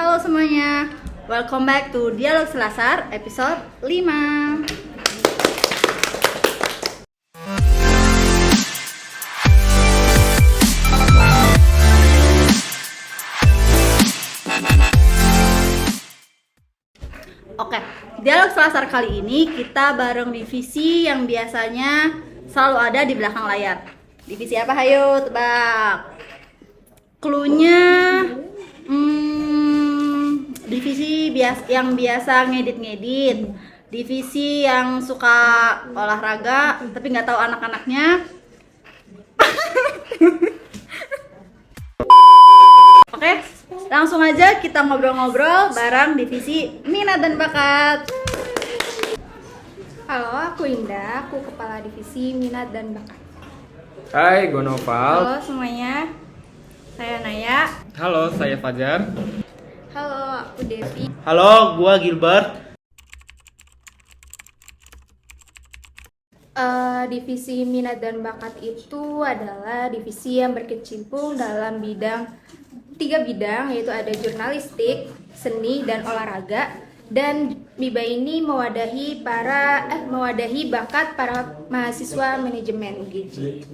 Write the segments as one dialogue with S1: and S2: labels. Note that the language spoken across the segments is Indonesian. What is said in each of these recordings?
S1: Halo semuanya, welcome back to Dialog Selasar episode 5. Oke, Dialog Selasar kali ini kita bareng divisi yang biasanya selalu ada di belakang layar. Divisi apa? Hayo tebak. Cluenya divisi yang biasa ngedit-ngedit, divisi yang suka olahraga tapi nggak tahu anak-anaknya. Oke, langsung aja kita ngobrol-ngobrol bareng divisi Minat dan Bakat.
S2: Halo, aku Indah, aku kepala divisi Minat dan Bakat.
S3: Hai, gue Noval.
S1: Halo semuanya, saya Naya.
S3: Halo, saya Fajar.
S2: Halo, aku Devi.
S4: Halo, gua Gilbert.
S2: Divisi Minat dan Bakat itu adalah divisi yang berkecimpung dalam tiga bidang, yaitu ada jurnalistik, seni, dan olahraga. Dan MIBA ini mewadahi bakat para mahasiswa manajemen UGJ.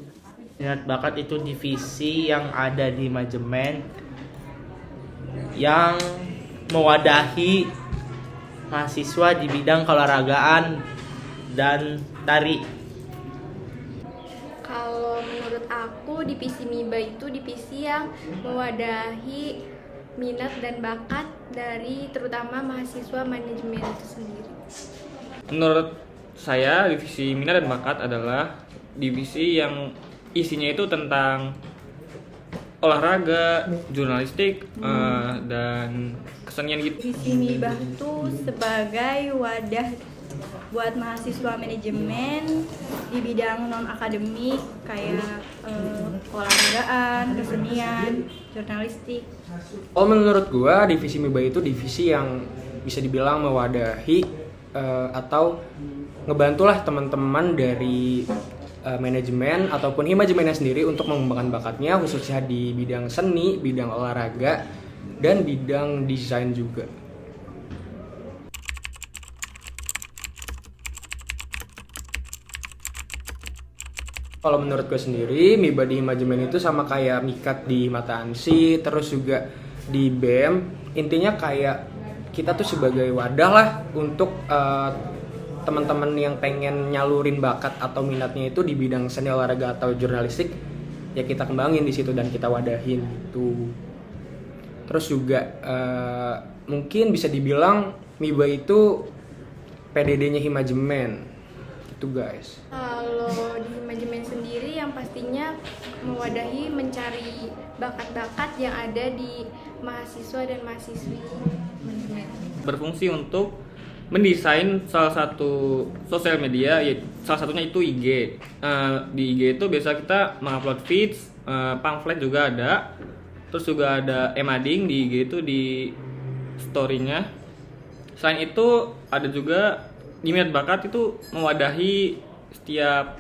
S4: Minat Bakat itu divisi yang ada di manajemen yang mewadahi mahasiswa di bidang keolahragaan dan tari.
S2: Kalau menurut aku, divisi MIBA itu divisi yang mewadahi minat dan bakat dari terutama mahasiswa manajemen itu sendiri.
S3: Menurut saya, divisi Minat dan Bakat adalah divisi yang isinya itu tentang olahraga, jurnalistik, dan kesenian gitu.
S1: Divisi MIBA itu sebagai wadah buat mahasiswa manajemen di bidang non akademik kayak olahragaan, kesenian, jurnalistik.
S5: Oh, menurut gua divisi MIBA itu divisi yang bisa dibilang mewadahi atau ngebantulah teman-teman dari manajemen ataupun himajemennya sendiri untuk mengembangkan bakatnya, khususnya di bidang seni, bidang olahraga, dan bidang desain juga. Kalau menurut gue sendiri, MIBA di himajemen itu sama kayak mikat di mata ANSI, terus juga di BEM. Intinya kayak kita tuh sebagai wadah lah untuk teman-teman yang pengen nyalurin bakat atau minatnya itu di bidang seni, olahraga, atau jurnalistik, ya kita kembangin di situ dan kita wadahin gitu. Terus juga mungkin bisa dibilang MIBA itu PDD-nya himajemen itu guys.
S2: Kalau di manajemen sendiri yang pastinya mewadahi mencari bakat-bakat yang ada di mahasiswa dan mahasiswi manajemen.
S3: Berfungsi untuk mendesain salah satu sosial media, salah satunya itu IG. Di IG itu biasa kita mengupload feeds, pamflet juga ada. Terus juga ada emading di IG itu di story-nya. Selain itu ada juga di Minat Bakat itu mewadahi setiap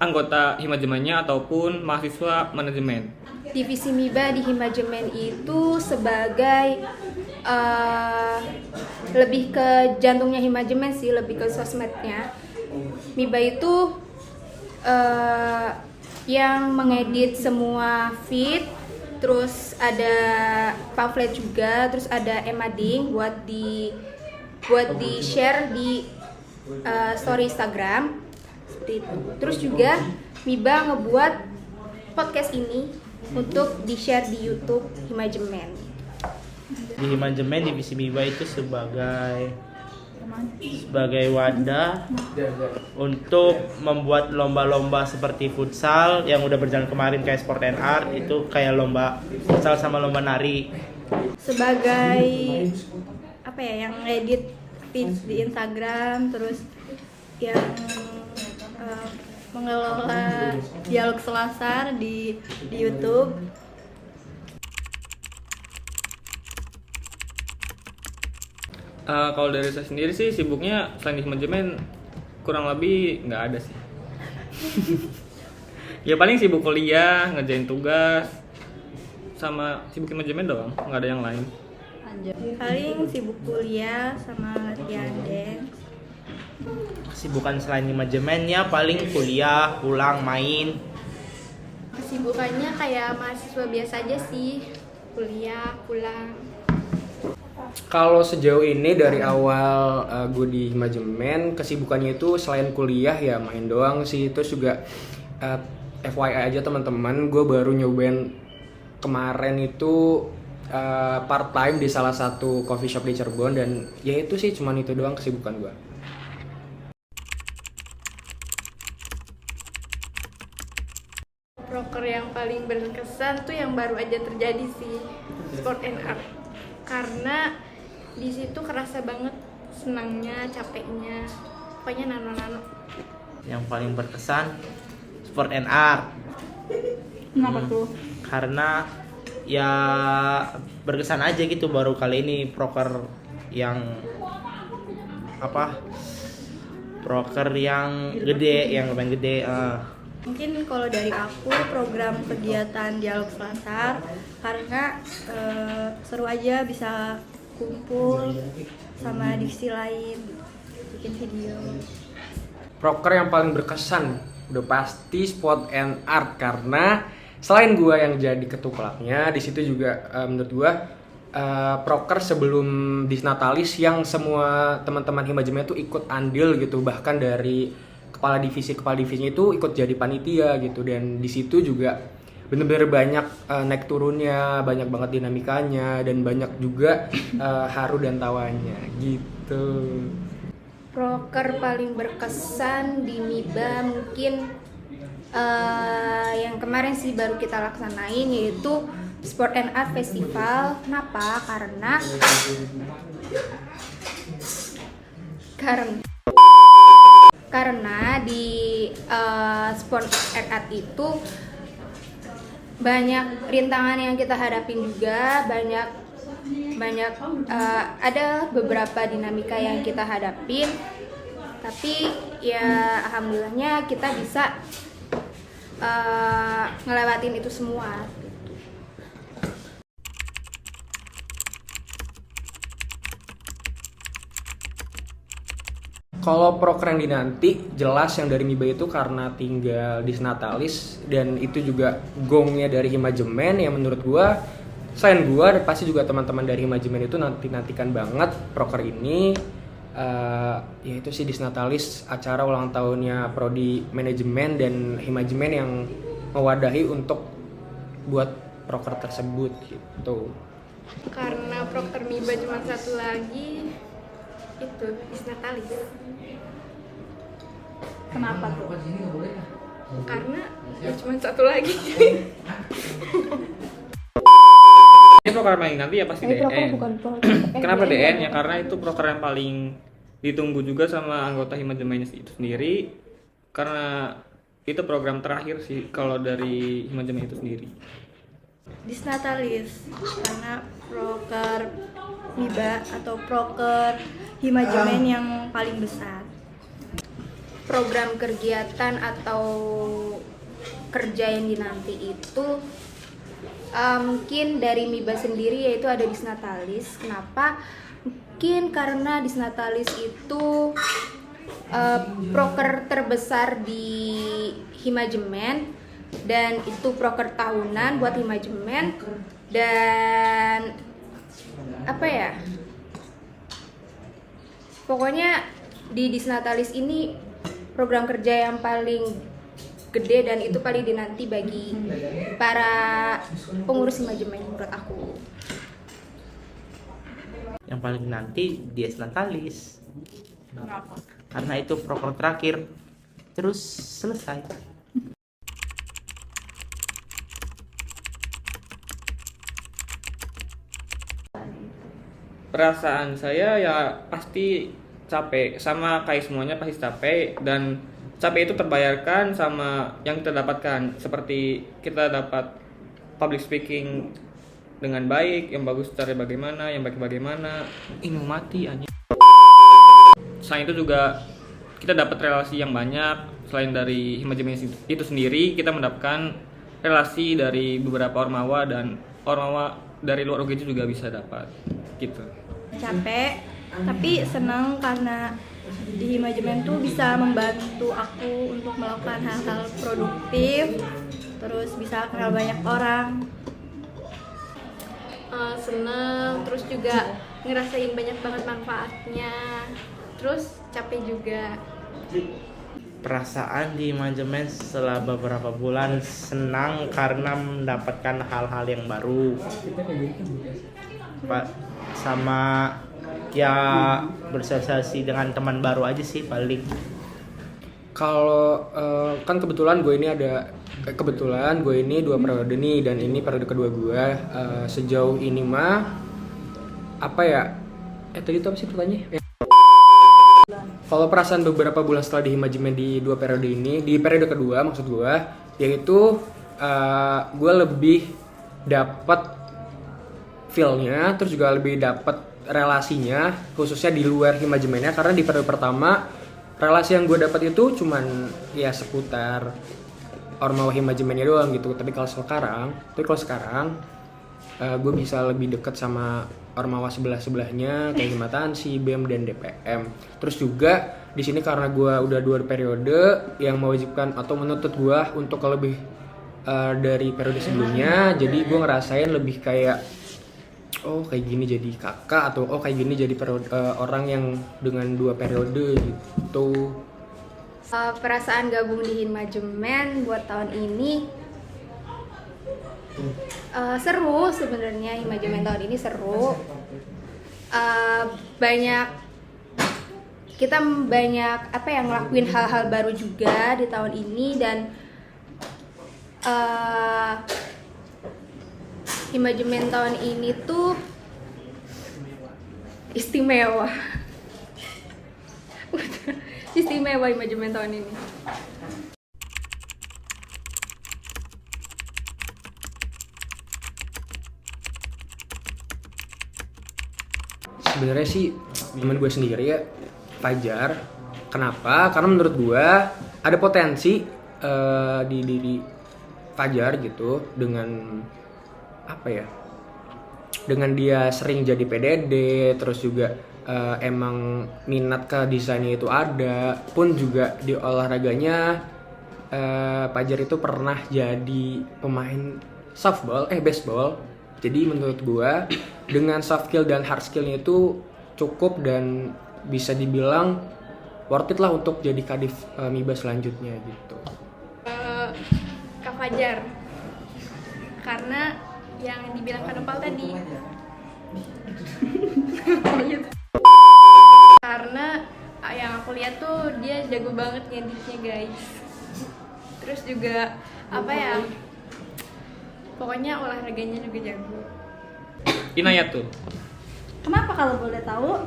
S3: anggota himajemennya ataupun mahasiswa manajemen.
S2: Divisi MIBA di himajemen itu sebagai lebih ke jantungnya himajemen sih, lebih ke sosmednya. MIBA itu yang mengedit semua feed, terus ada pamflet juga, terus ada emading buat di share di story Instagram seperti itu. Terus juga MIBA ngebuat podcast ini untuk di share di YouTube himajemen.
S4: Di himajemen divisi MIBA itu sebagai wadah untuk membuat lomba-lomba seperti futsal yang udah berjalan kemarin, kayak Sport and Art, itu kayak lomba futsal sama lomba nari.
S1: Sebagai yang edit feeds di Instagram, terus yang mengelola Dialog Selasar di YouTube.
S3: Kalau dari saya sendiri sih sibuknya selain di manajemen kurang lebih nggak ada sih. Ya paling sibuk kuliah, ngerjain tugas, sama sibuk manajemen doang, nggak ada yang lain.
S1: Lanjut.
S2: Paling sibuk kuliah sama latihan dance.
S4: Kesibukan selain manajemennya paling kuliah, pulang, main.
S2: Kesibukannya kayak mahasiswa biasa aja sih, kuliah, pulang.
S5: Kalau sejauh ini dari awal gue di manajemen, kesibukannya itu selain kuliah ya main doang sih. Terus juga FYI aja teman-teman, gue baru nyobain kemarin itu part time di salah satu coffee shop di Cirebon, dan ya itu sih cuman itu doang kesibukan gue.
S2: Proker yang paling berkesan tuh yang baru aja terjadi sih, sport and art. Karena di situ kerasa banget senangnya, capeknya, pokoknya nano-nano.
S4: Yang paling berkesan sport and art.
S1: Kenapa tuh?
S4: Karena ya berkesan aja gitu, baru kali ini proker yang proker yang gede, yang lumayan gede.
S1: Mungkin kalau dari aku program kegiatan dialog selasar karena seru aja bisa kumpul sama divisi lain bikin video.
S5: Proker yang paling berkesan udah pasti sport and art, karena selain gua yang jadi ketuklaknya, di situ juga menurut gua proker sebelum Disnatalis yang semua teman-teman Himajemen itu ikut andil gitu, bahkan dari kepala divisinya itu ikut jadi panitia gitu, dan di situ juga bener-bener banyak naik turunnya, banyak banget dinamikanya, dan banyak juga haru dan tawanya gitu.
S2: Proker paling berkesan di MIBA mungkin yang kemarin sih baru kita laksanain, yaitu Sport and Art Festival. Kenapa? Karena di Sport and Art itu banyak rintangan yang kita hadapin juga, ada beberapa dinamika yang kita hadapin, tapi ya alhamdulillahnya kita bisa ngelewatin itu semua.
S5: Kalau proker yang dinanti jelas yang dari MIBA itu karena tinggal Disnatalis, dan itu juga gongnya dari Himajemen yang menurut gua, selain gua dan pasti juga teman-teman dari Himajemen itu nantikan banget proker ini, yaitu si Disnatalis, acara ulang tahunnya prodi manajemen dan Himajemen yang mewadahi untuk buat proker tersebut gitu.
S2: Karena proker MIBA cuma satu lagi, itu Disnatalis.
S1: Kenapa tuh?
S2: Karena ya cuma satu lagi.
S3: Ini proker paling nanti ya pasti DN. Kenapa DN? Ya karena itu proker yang paling ditunggu juga sama anggota Himajemen itu sendiri, karena itu program terakhir sih kalau dari Himajemen itu sendiri.
S1: Disnatalis karena proker MIBA atau proker Himajemen yang paling besar.
S2: Program kegiatan atau kerja yang dinanti itu mungkin dari MIBA sendiri, yaitu ada Disnatalis. Kenapa? Mungkin karena Disnatalis itu proker terbesar di Himajemen, dan itu proker tahunan buat Himajemen, dan pokoknya di Disnatalis ini program kerja yang paling gede dan itu paling dinanti bagi para pengurus Himajemen menurut aku.
S4: Yang paling nanti Disnatalis.
S1: Kenapa?
S4: Karena itu proker terakhir, terus selesai.
S3: Perasaan saya ya pasti capek, sama kayak semuanya pasti capek, dan capek itu terbayarkan sama yang kita dapatkan, seperti kita dapat public speaking dengan baik, yang bagus cara bagaimana, yang baik bagaimana.
S4: Mau mati anjing.
S3: Selain itu juga kita dapat relasi yang banyak. Selain dari Himajemen itu sendiri, kita mendapatkan relasi dari beberapa ormawa, dan ormawa dari luar UGJ juga bisa dapat. gitu.
S2: Capek, tapi senang karena di Himajemen tuh bisa membantu aku untuk melakukan hal-hal produktif, terus bisa kenal banyak orang. Seneng, terus juga ngerasain banyak banget manfaatnya, terus capek juga.
S4: Perasaan di manajemen setelah beberapa bulan senang karena mendapatkan hal-hal yang baru, sama ya bersosialisasi dengan teman baru aja sih paling.
S5: Kalau kan kebetulan gue ini 2 periode nih, dan ini periode kedua gue. Sejauh ini mah apa ya? Tadi itu apa sih pertanyaannya? Kalau perasaan beberapa bulan setelah di Himajemen di 2 periode ini, di periode kedua maksud gue, yaitu gue lebih dapat feel-nya, terus juga lebih dapat relasinya, khususnya di luar Himajemennya. Karena di periode pertama relasi yang gue dapat itu cuman ya seputar Ormawa Himajemennya doang gitu. Tapi kalau sekarang gue bisa lebih dekat sama Ormawa sebelahnya kayak Himatansi, BEM dan DPM. Terus juga di sini karena gue udah 2 periode yang mewajibkan atau menuntut gue untuk lebih dari periode sebelumnya, jadi gue ngerasain lebih kayak oh kayak gini jadi kakak, atau oh kayak gini jadi orang yang dengan 2 periode gitu.
S2: Perasaan gabung di Himajemen buat tahun ini seru sebenarnya. Himajemen tahun ini seru. Kita banyak ngelakuin hal-hal baru juga di tahun ini, dan Himajemen tahun ini tuh istimewa. Istimewa Himajemen tahun ini.
S5: Sebenarnya sih temen gue sendiri ya, Fajar. Kenapa? Karena menurut gue ada potensi di diri Fajar gitu, dengan apa ya? Dengan dia sering jadi PDD, terus juga emang minat ke desainnya itu ada, pun juga di olahraganya Fajar itu pernah jadi pemain baseball. Jadi menurut gua dengan soft skill dan hard skillnya itu cukup dan bisa dibilang worth it lah untuk jadi kadif MIBA selanjutnya gitu.
S2: Kak Fajar, karena yang dibilang Kak Nopal tadi. Karena yang aku lihat tuh dia jago banget ngeditnya guys. Terus juga pokoknya olahraganya juga jago.
S3: Inayatul.
S1: Kenapa kalau boleh tahu?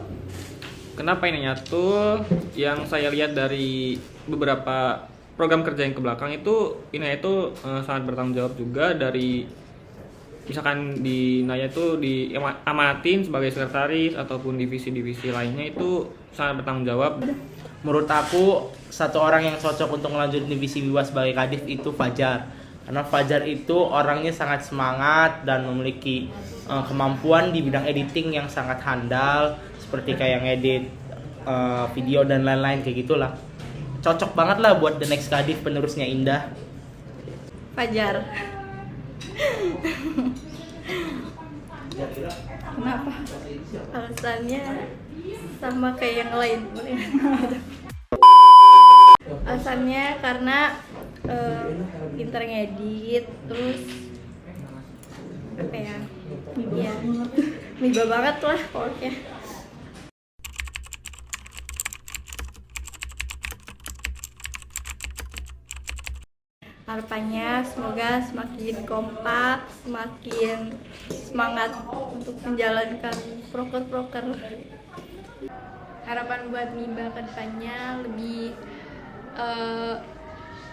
S3: Kenapa Inayatul? Yang saya lihat dari beberapa program kerja yang ke belakang itu, Inayatul sangat bertanggung jawab juga. Dari misalkan di Naya itu diamanatin sebagai sekretaris ataupun divisi-divisi lainnya, itu sangat bertanggung jawab.
S4: Menurut aku satu orang yang cocok untuk melanjutkan divisi MIBA sebagai kadif itu Fajar. Karena Fajar itu orangnya sangat semangat dan memiliki kemampuan di bidang editing yang sangat handal, seperti kayak ngedit video dan lain-lain kayak gitulah. Cocok banget lah buat the next kadif penerusnya Indah.
S1: Fajar. Kenapa?
S2: Alasannya sama kayak yang lain. Alasannya karena pinter ngedit, terus MIBA banget lah pokoknya. Harapannya semoga semakin kompak, semakin semangat untuk menjalankan proker-proker. Harapan buat MIBA ke depannya lebih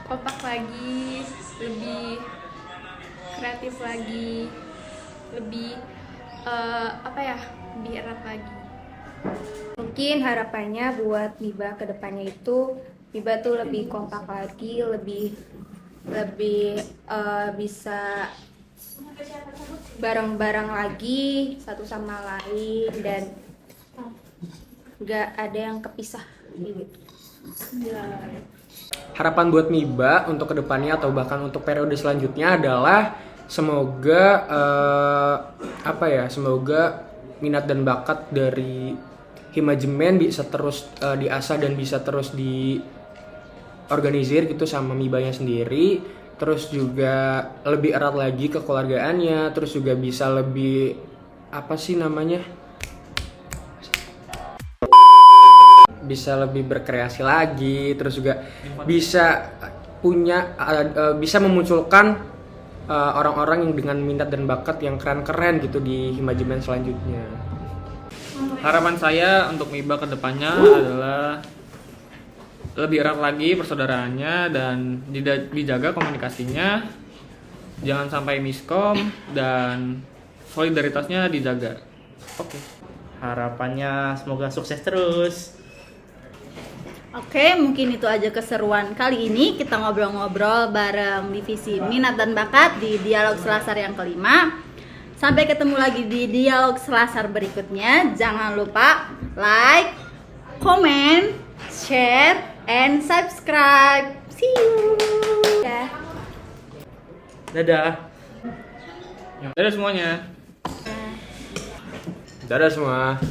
S2: kompak lagi, lebih kreatif lagi, lebih lebih erat lagi. Mungkin harapannya buat MIBA ke depannya itu MIBA tuh lebih kompak lagi, lebih bisa bareng-bareng lagi satu sama lain dan nggak ada yang kepisah gitu.
S5: Harapan buat MIBA untuk kedepannya atau bahkan untuk periode selanjutnya adalah semoga semoga minat dan bakat dari Himajemen bisa terus diasah dan bisa terus diorganisir gitu sama MIBA-nya sendiri. Terus juga lebih erat lagi kekeluargaannya, terus juga bisa lebih bisa lebih berkreasi lagi, terus juga bisa bisa memunculkan orang-orang yang dengan minat dan bakat yang keren-keren gitu di Himajemen selanjutnya.
S3: Harapan saya untuk MIBA kedepannya adalah lebih erat lagi persaudaraannya dan dijaga komunikasinya, jangan sampai miskom dan solidaritasnya dijaga.
S4: Oke. Harapannya semoga sukses terus.
S1: Oke, mungkin itu aja keseruan kali ini. Kita ngobrol-ngobrol bareng divisi minat dan bakat di Dialog Selasar yang kelima. Sampai ketemu lagi di Dialog Selasar berikutnya. Jangan lupa like, comment, share, and subscribe. See you.
S4: Dadah.
S3: Dadah semuanya.
S5: Dadah semua.